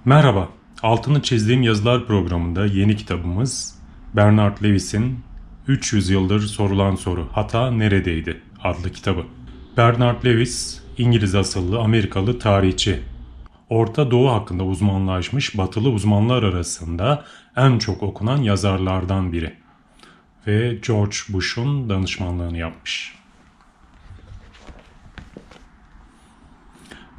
Merhaba, altını çizdiğim yazılar programında yeni kitabımız Bernard Lewis'in 300 yıldır sorulan soru Hata neredeydi adlı kitabı. Bernard Lewis, İngiliz asıllı Amerikalı tarihçi. Orta Doğu hakkında uzmanlaşmış batılı uzmanlar arasında en çok okunan yazarlardan biri. Ve George Bush'un danışmanlığını yapmış.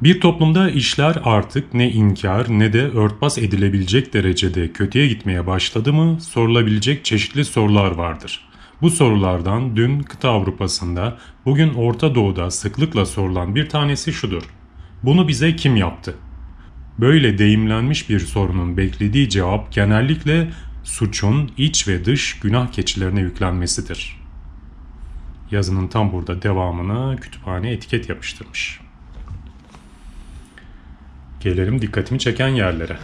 Bir toplumda işler artık ne inkar ne de örtbas edilebilecek derecede kötüye gitmeye başladı mı sorulabilecek çeşitli sorular vardır. Bu sorulardan dün kıta Avrupa'sında, bugün Orta Doğu'da sıklıkla sorulan bir tanesi şudur: bunu bize kim yaptı? Böyle deyimlenmiş bir sorunun beklediği cevap genellikle suçun iç ve dış günah keçilerine yüklenmesidir. Yazının tam burada devamına kütüphane etiket yapıştırmış. Gelelim dikkatimi çeken yerlere.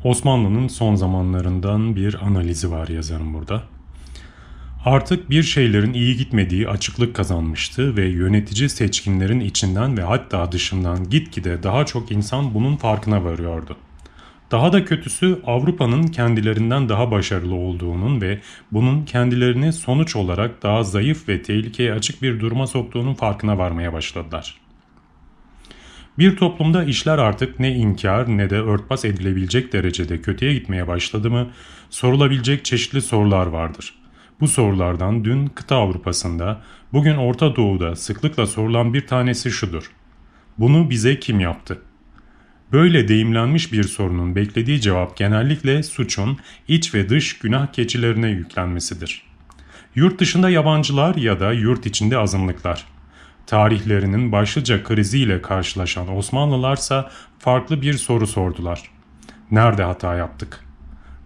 Osmanlı'nın son zamanlarından bir analizi var yazarım burada. Artık bir şeylerin iyi gitmediği açıklık kazanmıştı ve yönetici seçkinlerin içinden ve hatta dışından gitgide daha çok insan bunun farkına varıyordu. Daha da kötüsü, Avrupa'nın kendilerinden daha başarılı olduğunun ve bunun kendilerini sonuç olarak daha zayıf ve tehlikeye açık bir duruma soktuğunun farkına varmaya başladılar. Bir toplumda işler artık ne inkar ne de örtbas edilebilecek derecede kötüye gitmeye başladı mı sorulabilecek çeşitli sorular vardır. Bu sorulardan dün kıta Avrupa'sında, bugün Orta Doğu'da sıklıkla sorulan bir tanesi şudur: bunu bize kim yaptı? Böyle deyimlenmiş bir sorunun beklediği cevap genellikle suçun iç ve dış günah keçilerine yüklenmesidir. Yurt dışında yabancılar ya da yurt içinde azınlıklar. Tarihlerinin başlıca kriziyle karşılaşan Osmanlılarsa farklı bir soru sordular: nerede hata yaptık?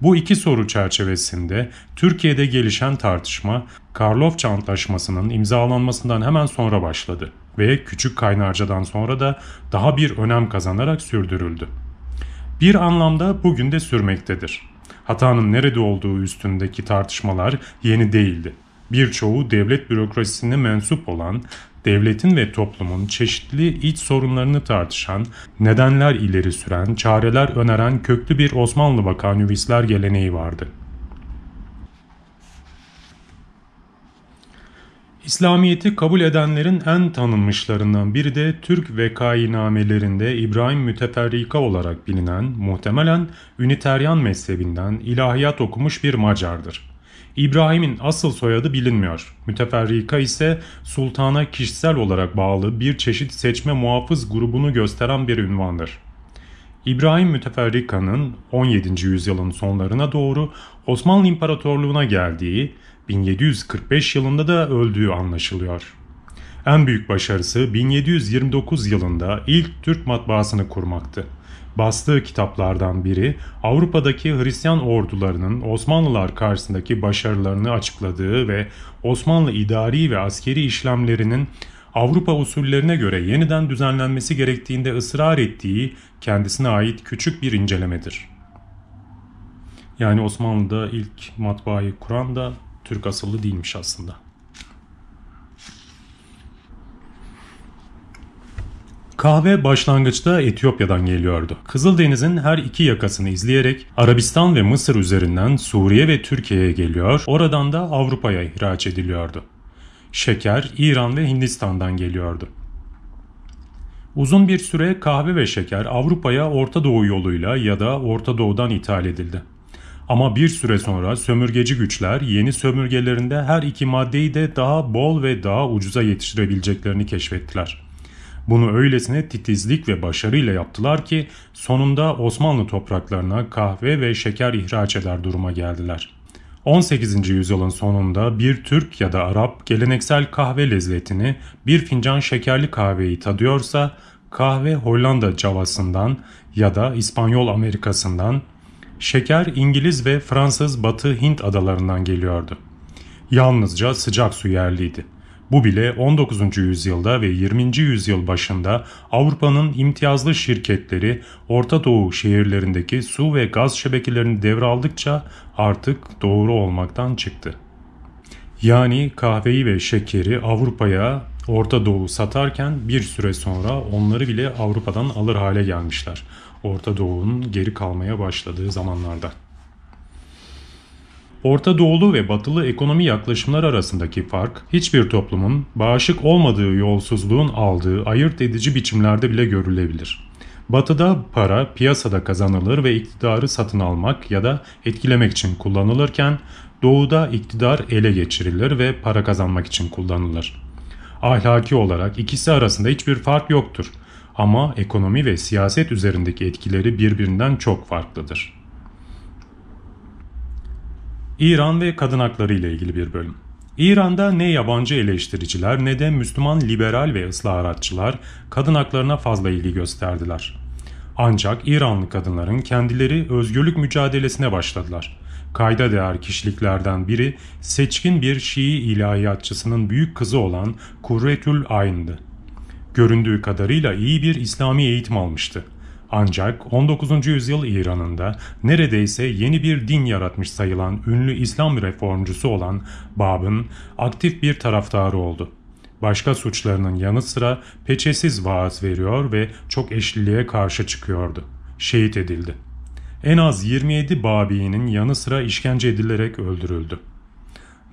Bu iki soru çerçevesinde Türkiye'de gelişen tartışma, Karlofça Antlaşması'nın imzalanmasından hemen sonra başladı ve Küçük Kaynarca'dan sonra da daha bir önem kazanarak sürdürüldü. Bir anlamda bugün de sürmektedir. Hatanın nerede olduğu üstündeki tartışmalar yeni değildi. Birçoğu devlet bürokrasisine mensup olan, devletin ve toplumun çeşitli iç sorunlarını tartışan, nedenler ileri süren, çareler öneren köklü bir Osmanlı vakanüvisler geleneği vardı. İslamiyet'i kabul edenlerin en tanınmışlarından biri de Türk vekainamelerinde İbrahim Müteferrika olarak bilinen, muhtemelen Üniteryan mezhebinden ilahiyat okumuş bir Macardır. İbrahim'in asıl soyadı bilinmiyor. Müteferrika ise sultana kişisel olarak bağlı bir çeşit seçme muhafız grubunu gösteren bir ünvandır. İbrahim Müteferrika'nın 17. yüzyılın sonlarına doğru Osmanlı İmparatorluğu'na geldiği, 1745 yılında da öldüğü anlaşılıyor. En büyük başarısı 1729 yılında ilk Türk matbaasını kurmaktı. Bastığı kitaplardan biri, Avrupa'daki Hristiyan ordularının Osmanlılar karşısındaki başarılarını açıkladığı ve Osmanlı idari ve askeri işlemlerinin Avrupa usullerine göre yeniden düzenlenmesi gerektiğinde ısrar ettiği kendisine ait küçük bir incelemedir. Yani Osmanlı'da ilk matbaayı kuran da Türk asıllı değilmiş aslında. Kahve başlangıçta Etiyopya'dan geliyordu. Kızıldeniz'in her iki yakasını izleyerek Arabistan ve Mısır üzerinden Suriye ve Türkiye'ye geliyor, oradan da Avrupa'ya ihraç ediliyordu. Şeker İran ve Hindistan'dan geliyordu. Uzun bir süre kahve ve şeker Avrupa'ya Orta Doğu yoluyla ya da Orta Doğu'dan ithal edildi. Ama bir süre sonra sömürgeci güçler yeni sömürgelerinde her iki maddeyi de daha bol ve daha ucuza yetiştirebileceklerini keşfettiler. Bunu öylesine titizlik ve başarıyla yaptılar ki sonunda Osmanlı topraklarına kahve ve şeker ihraç eder duruma geldiler. 18. yüzyılın sonunda bir Türk ya da Arap geleneksel kahve lezzetini, bir fincan şekerli kahveyi tadıyorsa, kahve Hollanda Java'sından ya da İspanyol Amerika'sından, şeker İngiliz ve Fransız Batı Hint adalarından geliyordu. Yalnızca sıcak su yerliydi. Bu bile 19. yüzyılda ve 20. yüzyıl başında Avrupa'nın imtiyazlı şirketleri Orta Doğu şehirlerindeki su ve gaz şebekelerini devraldıkça artık doğru olmaktan çıktı. Yani kahveyi ve şekeri Avrupa'ya Orta Doğu satarken bir süre sonra onları bile Avrupa'dan alır hale gelmişler. Orta Doğu'nun geri kalmaya başladığı zamanlarda. Orta Doğulu ve Batılı ekonomi yaklaşımlar arasındaki fark, hiçbir toplumun bağışık olmadığı yolsuzluğun aldığı ayırt edici biçimlerde bile görülebilir. Batı'da para piyasada kazanılır ve iktidarı satın almak ya da etkilemek için kullanılırken, Doğu'da iktidar ele geçirilir ve para kazanmak için kullanılır. Ahlaki olarak ikisi arasında hiçbir fark yoktur ama ekonomi ve siyaset üzerindeki etkileri birbirinden çok farklıdır. İran ve kadın hakları ile ilgili bir bölüm. İran'da ne yabancı eleştiriciler ne de Müslüman liberal ve ıslahatçılar kadın haklarına fazla ilgi gösterdiler. Ancak İranlı kadınların kendileri özgürlük mücadelesine başladılar. Kayda değer kişiliklerden biri seçkin bir Şii ilahiyatçısının büyük kızı olan Kurretül Ayn'dı. Göründüğü kadarıyla iyi bir İslami eğitim almıştı. Ancak 19. yüzyıl İran'ında neredeyse yeni bir din yaratmış sayılan ünlü İslam reformcusu olan Bab'ın aktif bir taraftarı oldu. Başka suçlarının yanı sıra peçesiz vaaz veriyor ve çok eşliliğe karşı çıkıyordu. Şehit edildi. En az 27 Babi'nin yanı sıra işkence edilerek öldürüldü.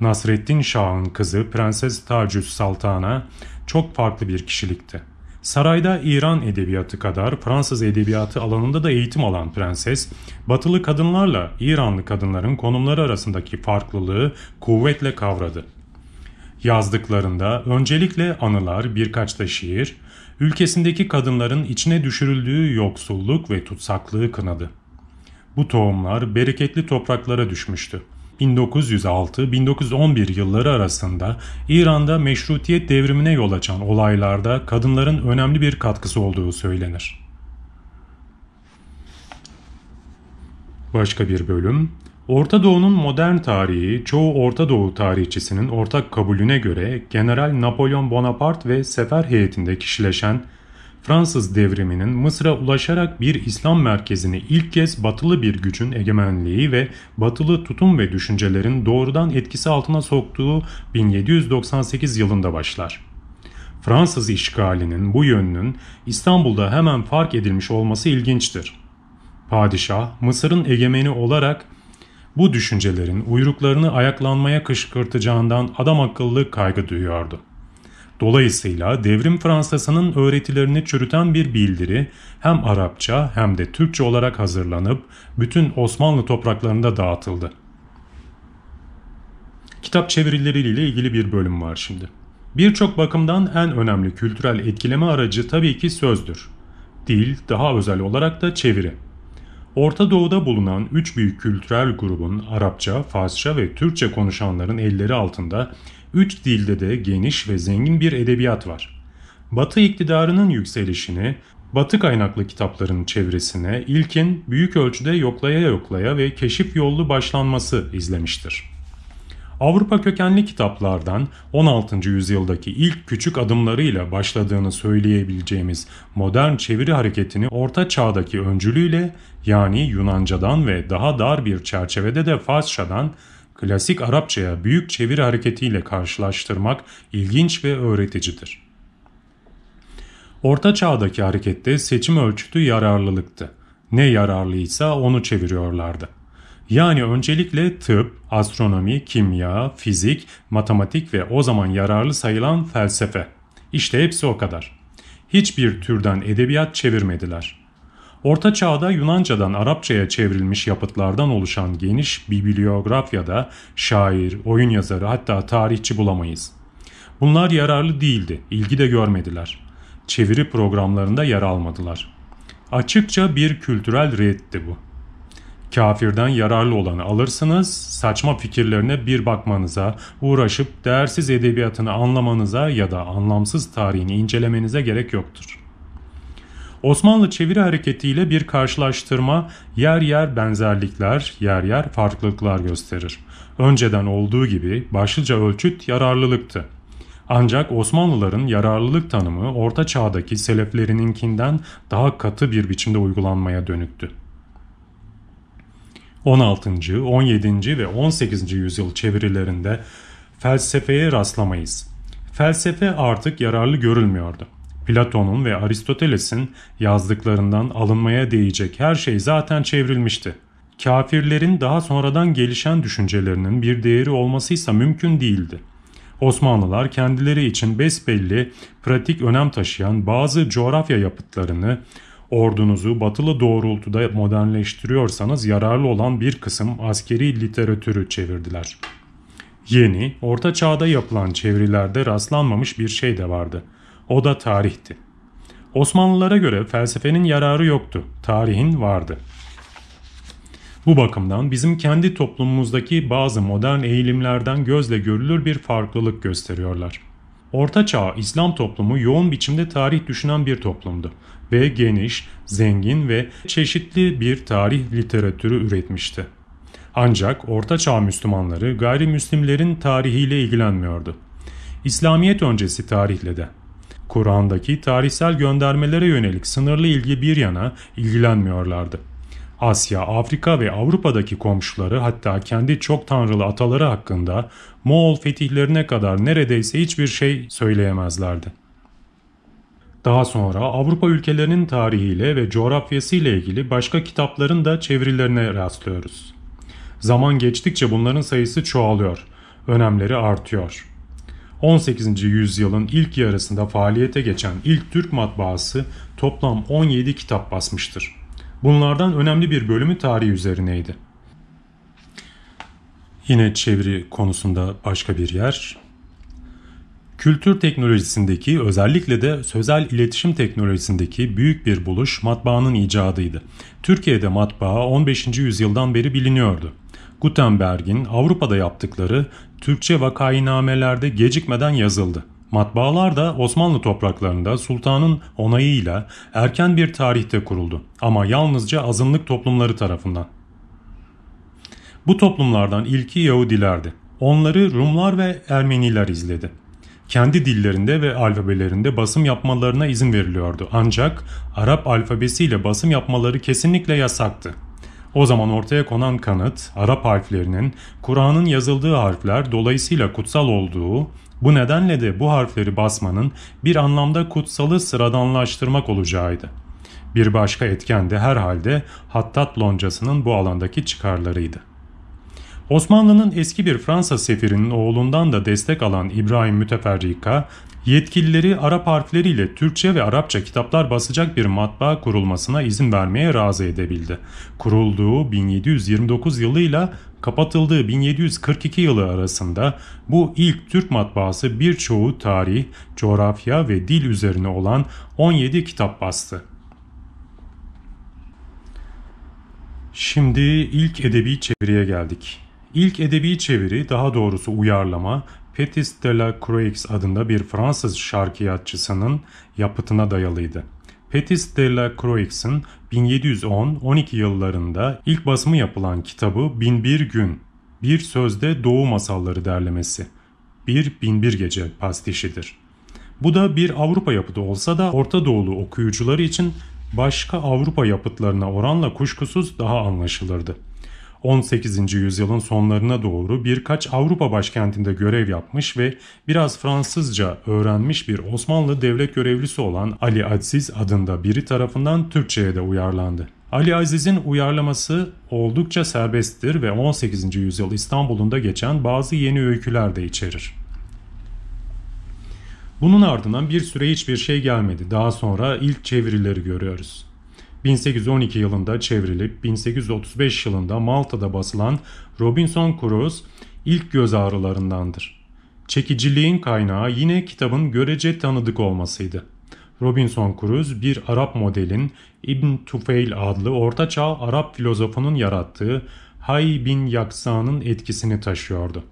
Nasreddin Şah'ın kızı Prenses Tacüs Saltan'a çok farklı bir kişilikti. Sarayda İran edebiyatı kadar Fransız edebiyatı alanında da eğitim alan prenses, batılı kadınlarla İranlı kadınların konumları arasındaki farklılığı kuvvetle kavradı. Yazdıklarında öncelikle anılar, birkaç da şiir, ülkesindeki kadınların içine düşürüldüğü yoksulluk ve tutsaklığı kınadı. Bu tohumlar bereketli topraklara düşmüştü. 1906-1911 yılları arasında İran'da meşrutiyet devrimine yol açan olaylarda kadınların önemli bir katkısı olduğu söylenir. Başka bir bölüm, Orta Doğu'nun modern tarihi çoğu Orta Doğu tarihçisinin ortak kabulüne göre General Napolyon Bonaparte ve sefer heyetinde kişileşen Fransız devriminin Mısır'a ulaşarak bir İslam merkezini ilk kez batılı bir gücün egemenliği ve batılı tutum ve düşüncelerin doğrudan etkisi altına soktuğu 1798 yılında başlar. Fransız işgalinin bu yönünün İstanbul'da hemen fark edilmiş olması ilginçtir. Padişah, Mısır'ın egemeni olarak bu düşüncelerin uyruklarını ayaklanmaya kışkırtacağından adam akıllı kaygı duyuyordu. Dolayısıyla devrim Fransızının öğretilerini çürüten bir bildiri hem Arapça hem de Türkçe olarak hazırlanıp bütün Osmanlı topraklarında dağıtıldı. Kitap çevirileriyle ilgili bir bölüm var şimdi. Birçok bakımdan en önemli kültürel etkileme aracı tabii ki sözdür. Dil, daha özel olarak da çeviri. Orta Doğu'da bulunan üç büyük kültürel grubun Arapça, Farsça ve Türkçe konuşanların elleri altında üç dilde de geniş ve zengin bir edebiyat var. Batı iktidarının yükselişini, Batı kaynaklı kitapların çevresine ilkin büyük ölçüde yoklaya ve keşif yollu başlanması izlemiştir. Avrupa kökenli kitaplardan 16. yüzyıldaki ilk küçük adımlarıyla başladığını söyleyebileceğimiz modern çeviri hareketini Orta Çağ'daki öncülüğüyle, yani Yunancadan ve daha dar bir çerçevede de Farsçadan klasik Arapçaya büyük çeviri hareketiyle karşılaştırmak ilginç ve öğreticidir. Orta Çağ'daki harekette seçim ölçütü yararlılıktı. Ne yararlıysa onu çeviriyorlardı. Yani öncelikle tıp, astronomi, kimya, fizik, matematik ve o zaman yararlı sayılan felsefe. İşte hepsi o kadar. Hiçbir türden edebiyat çevirmediler. Orta Çağ'da Yunanca'dan Arapça'ya çevrilmiş yapıtlardan oluşan geniş bibliografyada şair, oyun yazarı hatta tarihçi bulamayız. Bunlar yararlı değildi, ilgi de görmediler. Çeviri programlarında yer almadılar. Açıkça bir kültürel reddi bu. Kafirden yararlı olanı alırsınız, saçma fikirlerine bir bakmanıza, uğraşıp değersiz edebiyatını anlamanıza ya da anlamsız tarihini incelemenize gerek yoktur. Osmanlı çeviri hareketiyle bir karşılaştırma yer yer benzerlikler, yer yer farklılıklar gösterir. Önceden olduğu gibi başlıca ölçüt yararlılıktı. Ancak Osmanlıların yararlılık tanımı Orta Çağ'daki seleflerininkinden daha katı bir biçimde uygulanmaya dönüktü. 16. 17. ve 18. yüzyıl çevirilerinde felsefeye rastlamayız. Felsefe artık yararlı görülmüyordu. Platon'un ve Aristoteles'in yazdıklarından alınmaya değecek her şey zaten çevrilmişti. Kafirlerin daha sonradan gelişen düşüncelerinin bir değeri olmasıysa mümkün değildi. Osmanlılar kendileri için besbelli, pratik önem taşıyan bazı coğrafya yapıtlarını, ordunuzu batılı doğrultuda modernleştiriyorsanız yararlı olan bir kısım askeri literatürü çevirdiler. Yeni, Orta Çağ'da yapılan çevirilerde rastlanmamış bir şey de vardı. O da tarihti. Osmanlılara göre felsefenin yararı yoktu, tarihin vardı. Bu bakımdan bizim kendi toplumumuzdaki bazı modern eğilimlerden gözle görülür bir farklılık gösteriyorlar. Orta Çağ İslam toplumu yoğun biçimde tarih düşünen bir toplumdu ve geniş, zengin ve çeşitli bir tarih literatürü üretmişti. Ancak Orta Çağ Müslümanları gayrimüslimlerin tarihiyle ilgilenmiyordu. İslamiyet öncesi tarihle de. Kur'an'daki tarihsel göndermelere yönelik sınırlı ilgi bir yana ilgilenmiyorlardı. Asya, Afrika ve Avrupa'daki komşuları hatta kendi çok tanrılı ataları hakkında Moğol fetihlerine kadar neredeyse hiçbir şey söyleyemezlerdi. Daha sonra Avrupa ülkelerinin tarihiyle ve coğrafyasıyla ilgili başka kitapların da çevirilerine rastlıyoruz. Zaman geçtikçe bunların sayısı çoğalıyor, önemleri artıyor. 18. yüzyılın ilk yarısında faaliyete geçen ilk Türk matbaası toplam 17 kitap basmıştır. Bunlardan önemli bir bölümü tarih üzerineydi. Yine çeviri konusunda başka bir yer. Kültür teknolojisindeki, özellikle de sözel iletişim teknolojisindeki büyük bir buluş matbaanın icadıydı. Türkiye'de matbaa 15. yüzyıldan beri biliniyordu. Gutenberg'in Avrupa'da yaptıkları Türkçe vakainamelerde gecikmeden yazıldı. Matbaalar da Osmanlı topraklarında sultanın onayıyla erken bir tarihte kuruldu ama yalnızca azınlık toplumları tarafından. Bu toplumlardan ilki Yahudilerdi. Onları Rumlar ve Ermeniler izledi. Kendi dillerinde ve alfabelerinde basım yapmalarına izin veriliyordu. Ancak Arap alfabesiyle basım yapmaları kesinlikle yasaktı. O zaman ortaya konan kanıt, Arap harflerinin Kur'an'ın yazıldığı harfler dolayısıyla kutsal olduğu, bu nedenle de bu harfleri basmanın bir anlamda kutsalı sıradanlaştırmak olacağıydı. Bir başka etken de herhalde Hattat loncasının bu alandaki çıkarlarıydı. Osmanlı'nın eski bir Fransa sefirinin oğlundan da destek alan İbrahim Müteferrika, yetkilileri Arap harfleriyle Türkçe ve Arapça kitaplar basacak bir matbaa kurulmasına izin vermeye razı edebildi. Kurulduğu 1729 yılıyla kapatıldığı 1742 yılı arasında bu ilk Türk matbaası birçoğu tarih, coğrafya ve dil üzerine olan 17 kitap bastı. Şimdi ilk edebi çeviriye geldik. İlk edebi çeviri, daha doğrusu uyarlama, Pétis de la Croix adında bir Fransız şarkiyatçısının yapıtına dayalıydı. Pétis de la Croix'in 1710-12 yıllarında ilk basımı yapılan kitabı Binbir Gün, Bir Sözde Doğu Masalları derlemesi, bir Binbir Gece pastişidir. Bu da bir Avrupa yapıtı olsa da Orta Doğulu okuyucuları için başka Avrupa yapıtlarına oranla kuşkusuz daha anlaşılırdı. 18. yüzyılın sonlarına doğru birkaç Avrupa başkentinde görev yapmış ve biraz Fransızca öğrenmiş bir Osmanlı devlet görevlisi olan Ali Aziz adında biri tarafından Türkçe'ye de uyarlandı. Ali Aziz'in uyarlaması oldukça serbesttir ve 18. yüzyıl İstanbul'unda geçen bazı yeni öyküler de içerir. Bunun ardından bir süre hiçbir şey gelmedi. Daha sonra ilk çevirileri görüyoruz. 1812 yılında çevrilip 1835 yılında Malta'da basılan Robinson Crusoe ilk göz ağrılarındandır. Çekiciliğin kaynağı yine kitabın görece tanıdık olmasıydı. Robinson Crusoe bir Arap modelin İbn Tufeil adlı ortaçağ Arap filozofunun yarattığı Hay bin Yaksa'nın etkisini taşıyordu.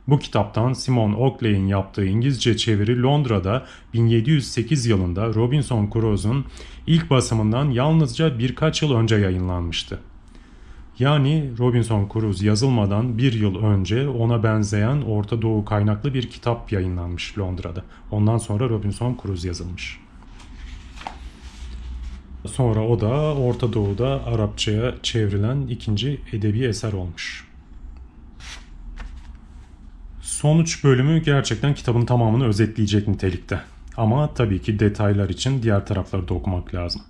Bu kitaptan Simon Oakley'in yaptığı İngilizce çeviri Londra'da 1708 yılında Robinson Crusoe'un ilk basımından yalnızca birkaç yıl önce yayınlanmıştı. Yani Robinson Crusoe yazılmadan bir yıl önce ona benzeyen Orta Doğu kaynaklı bir kitap yayınlanmış Londra'da. Ondan sonra Robinson Crusoe yazılmış. Sonra o da Orta Doğu'da Arapçaya çevrilen ikinci edebi eser olmuş. Sonuç bölümü gerçekten kitabın tamamını özetleyecek nitelikte. Ama tabii ki detaylar için diğer tarafları da okumak lazım.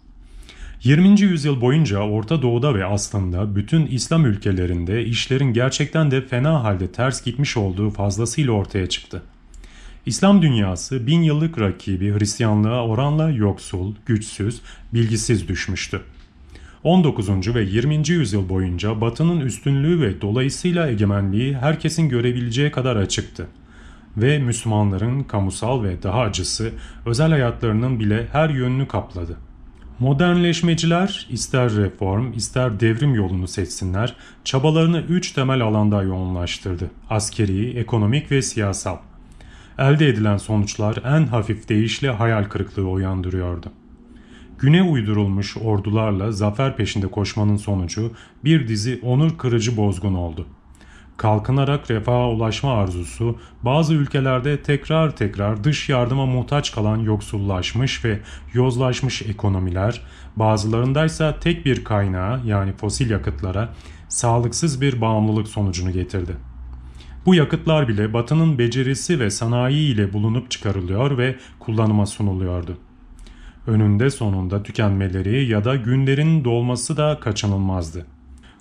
20. yüzyıl boyunca Orta Doğu'da ve aslında bütün İslam ülkelerinde işlerin gerçekten de fena halde ters gitmiş olduğu fazlasıyla ortaya çıktı. İslam dünyası 1000 yıllık rakibi Hristiyanlığa oranla yoksul, güçsüz, bilgisiz düşmüştü. 19. ve 20. yüzyıl boyunca Batı'nın üstünlüğü ve dolayısıyla egemenliği herkesin görebileceği kadar açıktı. Ve Müslümanların kamusal ve daha acısı özel hayatlarının bile her yönünü kapladı. Modernleşmeciler ister reform ister devrim yolunu seçsinler, çabalarını 3 temel alanda yoğunlaştırdı: askeri, ekonomik ve siyasal. Elde edilen sonuçlar en hafif deyişle hayal kırıklığı uyandırıyordu. Güne uydurulmuş ordularla zafer peşinde koşmanın sonucu bir dizi onur kırıcı bozgun oldu. Kalkınarak refaha ulaşma arzusu bazı ülkelerde tekrar tekrar dış yardıma muhtaç kalan yoksullaşmış ve yozlaşmış ekonomiler, bazılarındaysa tek bir kaynağa yani fosil yakıtlara sağlıksız bir bağımlılık sonucunu getirdi. Bu yakıtlar bile Batı'nın becerisi ve sanayi ile bulunup çıkarılıyor ve kullanıma sunuluyordu. Önünde sonunda tükenmeleri ya da günlerin dolması da kaçınılmazdı.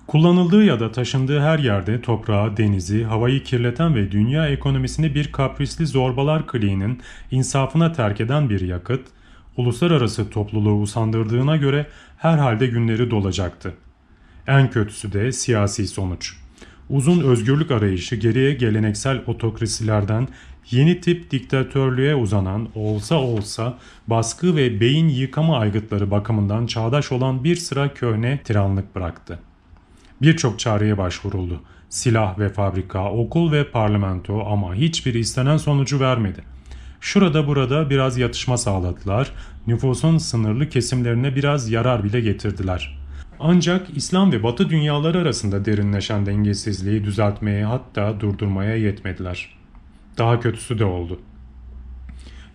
Kullanıldığı ya da taşındığı her yerde toprağı, denizi, havayı kirleten ve dünya ekonomisini bir kaprisli zorbalar kliğinin insafına terk eden bir yakıt, uluslararası topluluğu usandırdığına göre herhalde günleri dolacaktı. En kötüsü de siyasi sonuç. Uzun özgürlük arayışı geriye geleneksel otokrasilerden yeni tip diktatörlüğe uzanan olsa baskı ve beyin yıkama aygıtları bakımından çağdaş olan bir sıra köhne tiranlık bıraktı. Birçok çareye başvuruldu. Silah ve fabrika, okul ve parlamento ama hiçbiri istenen sonucu vermedi. Şurada burada biraz yatışma sağladılar, nüfusun sınırlı kesimlerine biraz yarar bile getirdiler. Ancak İslam ve Batı dünyaları arasında derinleşen dengesizliği düzeltmeye hatta durdurmaya yetmediler. Daha kötüsü de oldu.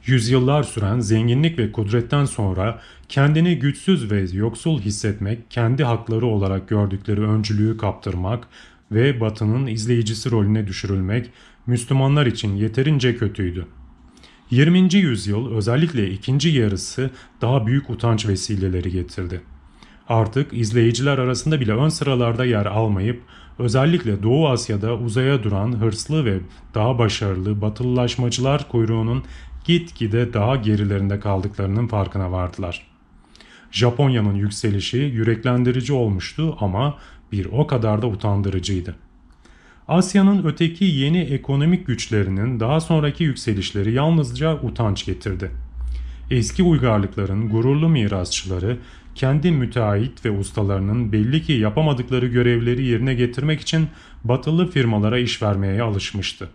Yüzyıllar süren zenginlik ve kudretten sonra kendini güçsüz ve yoksul hissetmek, kendi hakları olarak gördükleri öncülüğü kaptırmak ve Batı'nın izleyicisi rolüne düşürülmek Müslümanlar için yeterince kötüydü. 20. yüzyıl özellikle ikinci yarısı daha büyük utanç vesileleri getirdi. Artık izleyiciler arasında bile ön sıralarda yer almayıp özellikle Doğu Asya'da uzaya duran hırslı ve daha başarılı batılılaşmacılar kuyruğunun gitgide daha gerilerinde kaldıklarının farkına vardılar. Japonya'nın yükselişi yüreklendirici olmuştu ama bir o kadar da utandırıcıydı. Asya'nın öteki yeni ekonomik güçlerinin daha sonraki yükselişleri yalnızca utanç getirdi. Eski uygarlıkların gururlu mirasçıları kendi müteahhit ve ustalarının belli ki yapamadıkları görevleri yerine getirmek için batılı firmalara iş vermeye alışmıştı.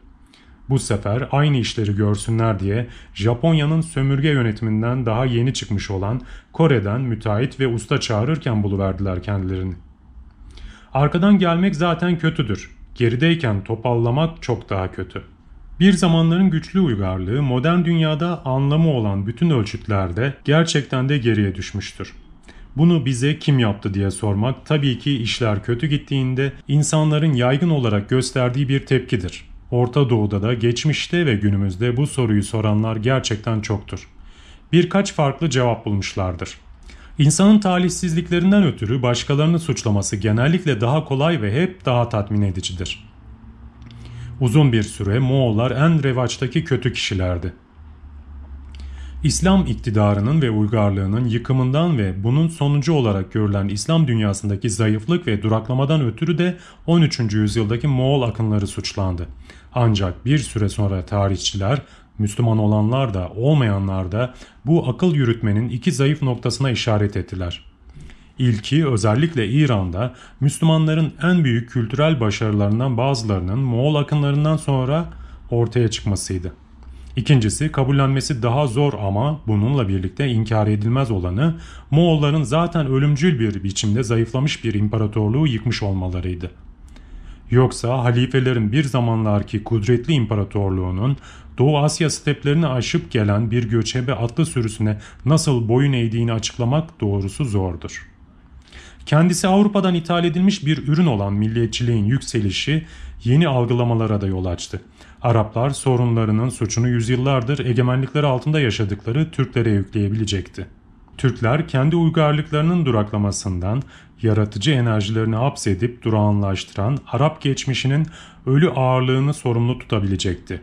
Bu sefer aynı işleri görsünler diye Japonya'nın sömürge yönetiminden daha yeni çıkmış olan Kore'den müteahhit ve usta çağırırken buluverdiler kendilerini. Arkadan gelmek zaten kötüdür. Gerideyken topallamak çok daha kötü. Bir zamanların güçlü uygarlığı modern dünyada anlamı olan bütün ölçütlerde gerçekten de geriye düşmüştür. Bunu bize kim yaptı diye sormak tabii ki işler kötü gittiğinde insanların yaygın olarak gösterdiği bir tepkidir. Orta Doğu'da da geçmişte ve günümüzde bu soruyu soranlar gerçekten çoktur. Birkaç farklı cevap bulmuşlardır. İnsanın talihsizliklerinden ötürü başkalarını suçlaması genellikle daha kolay ve hep daha tatmin edicidir. Uzun bir süre Moğollar en revaçtaki kötü kişilerdi. İslam iktidarının ve uygarlığının yıkımından ve bunun sonucu olarak görülen İslam dünyasındaki zayıflık ve duraklamadan ötürü de 13. yüzyıldaki Moğol akınları suçlandı. Ancak bir süre sonra tarihçiler, Müslüman olanlar da olmayanlar da bu akıl yürütmenin iki zayıf noktasına işaret ettiler. İlki özellikle İran'da Müslümanların en büyük kültürel başarılarından bazılarının Moğol akınlarından sonra ortaya çıkmasıydı. İkincisi, kabullenmesi daha zor ama bununla birlikte inkar edilmez olanı, Moğolların zaten ölümcül bir biçimde zayıflamış bir imparatorluğu yıkmış olmalarıydı. Yoksa halifelerin bir zamanlarki kudretli imparatorluğunun Doğu Asya steplerini aşıp gelen bir göçebe atlı sürüsüne nasıl boyun eğdiğini açıklamak doğrusu zordur. Kendisi Avrupa'dan ithal edilmiş bir ürün olan milliyetçiliğin yükselişi yeni algılamalara da yol açtı. Araplar sorunlarının suçunu yüzyıllardır egemenlikleri altında yaşadıkları Türklere yükleyebilecekti. Türkler kendi uygarlıklarının duraklamasından yaratıcı enerjilerini hapsedip durağanlaştıran Arap geçmişinin ölü ağırlığını sorumlu tutabilecekti.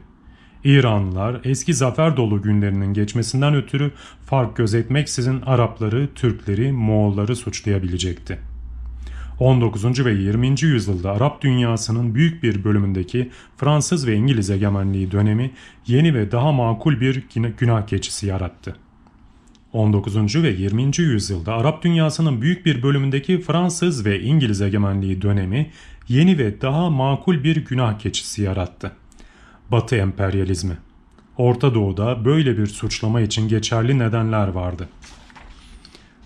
İranlılar eski zafer dolu günlerinin geçmesinden ötürü fark gözetmeksizin Arapları, Türkleri, Moğolları suçlayabilecekti. 19. ve 20. yüzyılda Arap dünyasının büyük bir bölümündeki Fransız ve İngiliz egemenliği dönemi yeni ve daha makul bir günah keçisi yarattı. 19. ve 20. yüzyılda Arap dünyasının büyük bir bölümündeki Fransız ve İngiliz egemenliği dönemi yeni ve daha makul bir günah keçisi yarattı. Batı emperyalizmi. Orta Doğu'da böyle bir suçlama için geçerli nedenler vardı.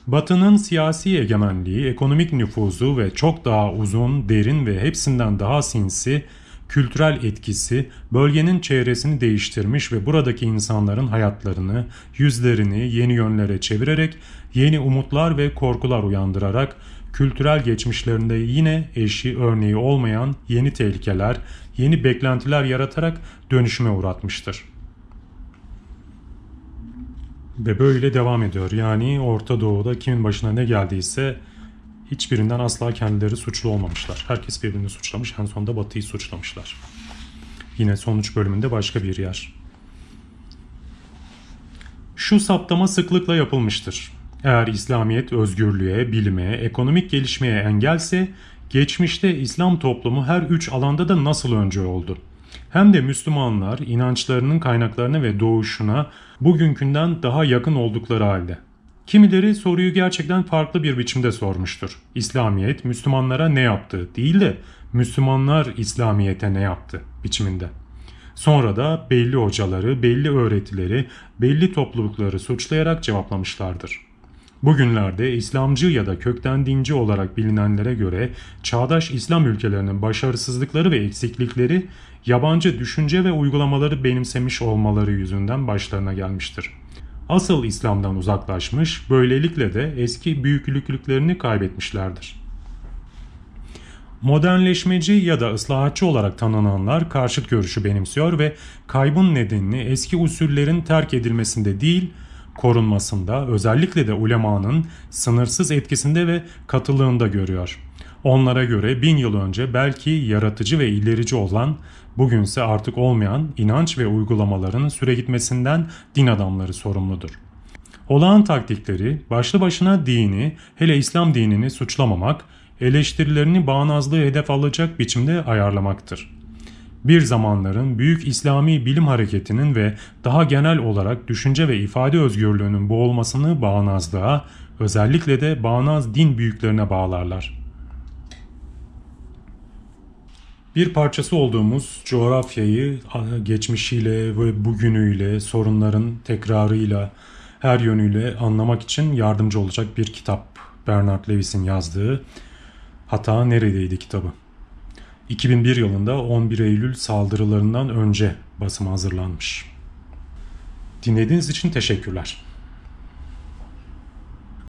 Batı'nın siyasi egemenliği, ekonomik nüfuzu ve çok daha uzun, derin ve hepsinden daha sinsi kültürel etkisi bölgenin çevresini değiştirmiş ve buradaki insanların hayatlarını, yüzlerini yeni yönlere çevirerek, yeni umutlar ve korkular uyandırarak, kültürel geçmişlerinde yine eşi örneği olmayan yeni tehlikeler, yeni beklentiler yaratarak dönüşüme uğratmıştır. Ve böyle devam ediyor. Yani Orta Doğu'da kimin başına ne geldiyse hiçbirinden asla kendileri suçlu olmamışlar. Herkes birbirini suçlamış, en sonunda Batı'yı suçlamışlar. Yine sonuç bölümünde başka bir yer. Şu saptama sıklıkla yapılmıştır. Eğer İslamiyet özgürlüğe, bilime, ekonomik gelişmeye engelse, geçmişte İslam toplumu her üç alanda da nasıl önce oldu? Hem de Müslümanlar inançlarının kaynaklarına ve doğuşuna bugünkünden daha yakın oldukları halde. Kimileri soruyu gerçekten farklı bir biçimde sormuştur. İslamiyet Müslümanlara ne yaptı değil de Müslümanlar İslamiyet'e ne yaptı biçiminde. Sonra da belli hocaları, belli öğretileri, belli toplulukları suçlayarak cevaplamışlardır. Bugünlerde İslamcı ya da kökten dinci olarak bilinenlere göre çağdaş İslam ülkelerinin başarısızlıkları ve eksiklikleri yabancı düşünce ve uygulamaları benimsemiş olmaları yüzünden başlarına gelmiştir. Asıl İslam'dan uzaklaşmış, böylelikle de eski büyüklüklerini kaybetmişlerdir. Modernleşmeci ya da ıslahatçı olarak tanınanlar karşıt görüşü benimsiyor ve kaybın nedenini eski usullerin terk edilmesinde değil, korunmasında, özellikle de ulemanın sınırsız etkisinde ve katılığında görüyor. Onlara göre 1000 yıl önce belki yaratıcı ve ilerici olan, bugünse artık olmayan inanç ve uygulamaların süregitmesinden din adamları sorumludur. Olağan taktikleri başlı başına dini, hele İslam dinini suçlamamak, eleştirilerini bağnazlığı hedef alacak biçimde ayarlamaktır. Bir zamanların büyük İslami bilim hareketinin ve daha genel olarak düşünce ve ifade özgürlüğünün boğulmasını bağnazlığa, özellikle de bağnaz din büyüklerine bağlarlar. Bir parçası olduğumuz coğrafyayı geçmişiyle ve bugünüyle, sorunların tekrarıyla, her yönüyle anlamak için yardımcı olacak bir kitap. Bernard Lewis'in yazdığı Hata Neredeydi kitabı. 2001 yılında 11 Eylül saldırılarından önce basıma hazırlanmış. Dinlediğiniz için teşekkürler.